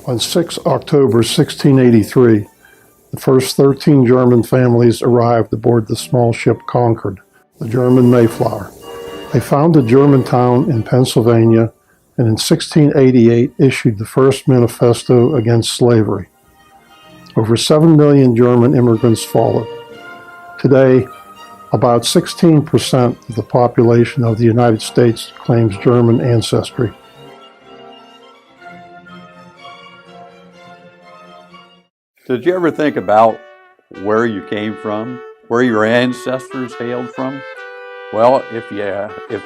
On 6 October 1683, the first 13 German families arrived aboard the small ship Concord, the German Mayflower. They founded Germantown in Pennsylvania and in 1688 issued the first manifesto against slavery. Over 7 million German immigrants followed. Today, about 16% of the population of the United States claims German ancestry. Did you ever think about where you came from, where your ancestors hailed from? Well, if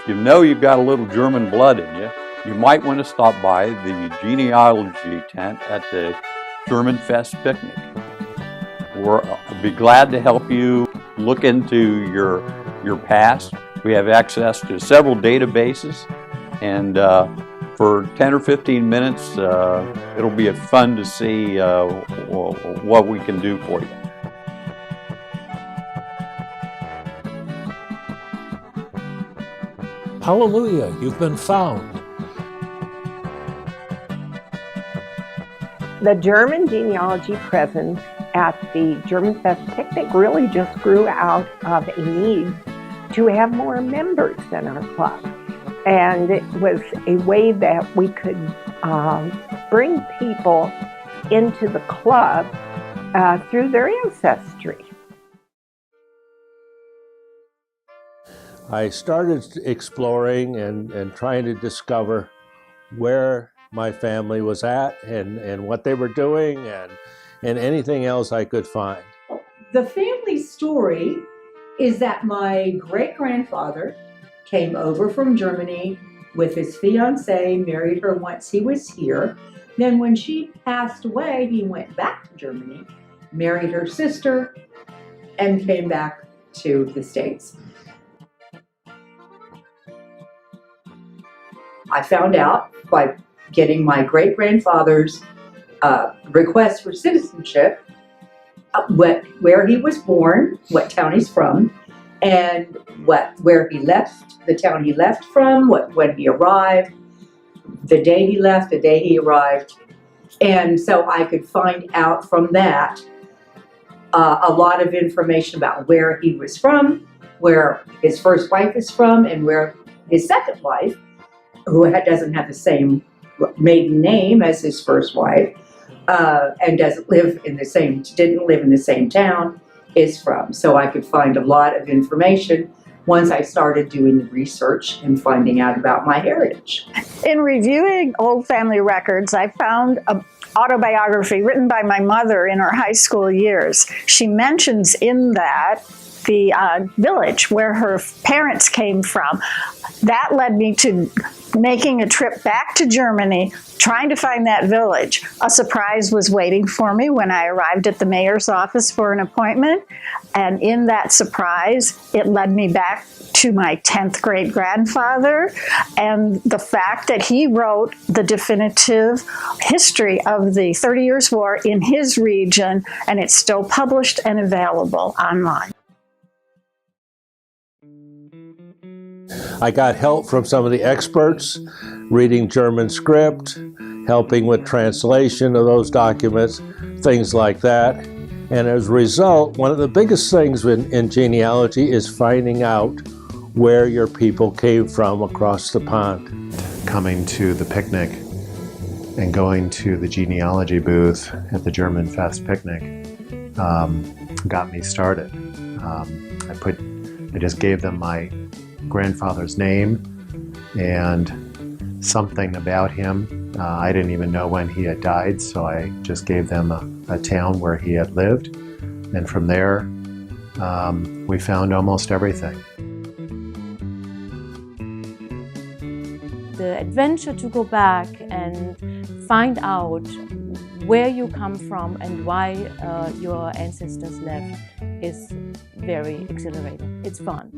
you know you've got a little German blood in you, you might want to stop by the genealogy tent at the German Fest picnic. I'll be glad to help you look into your past. We have access to several databases, and for 10 or 15 minutes, it'll be fun to see what we can do for you. Hallelujah, you've been found. The German genealogy present at the German Fest picnic really just grew out of a need to have more members in our club. And it was a way that we could bring people into the club through their ancestry. I started exploring and trying to discover where my family was at and what they were doing and anything else I could find. The family story is that my great-grandfather came over from Germany with his fiancée, married her once he was here. Then when she passed away, he went back to Germany, married her sister, and came back to the States. I found out by getting my great-grandfather's request for citizenship, where he was born, what town he's from, and where he left, the town he left from, when he arrived, the day he left, the day he arrived. And so I could find out from that a lot of information about where he was from, where his first wife is from, and where his second wife, who doesn't have the same maiden name as his first wife, and didn't live in the same town, is from. So I could find a lot of information once I started doing the research and finding out about my heritage. In reviewing old family records, I found an autobiography written by my mother in her high school years. She mentions in that the village where her parents came from. That led me to making a trip back to Germany, trying to find that village. A surprise was waiting for me when I arrived at the mayor's office for an appointment, and in that surprise, it led me back to my 10th great-grandfather and the fact that he wrote the definitive history of the 30 Years' War in his region, and it's still published and available online. I got help from some of the experts, reading German script, helping with translation of those documents, things like that. And as a result, one of the biggest things in genealogy is finding out where your people came from across the pond. Coming to the picnic and going to the genealogy booth at the German Fest picnic got me started. I just gave them my grandfather's name and something about him. I didn't even know when he had died, so I just gave them a town where he had lived. And from there, we found almost everything. The adventure to go back and find out where you come from and why your ancestors left is very exhilarating. It's fun.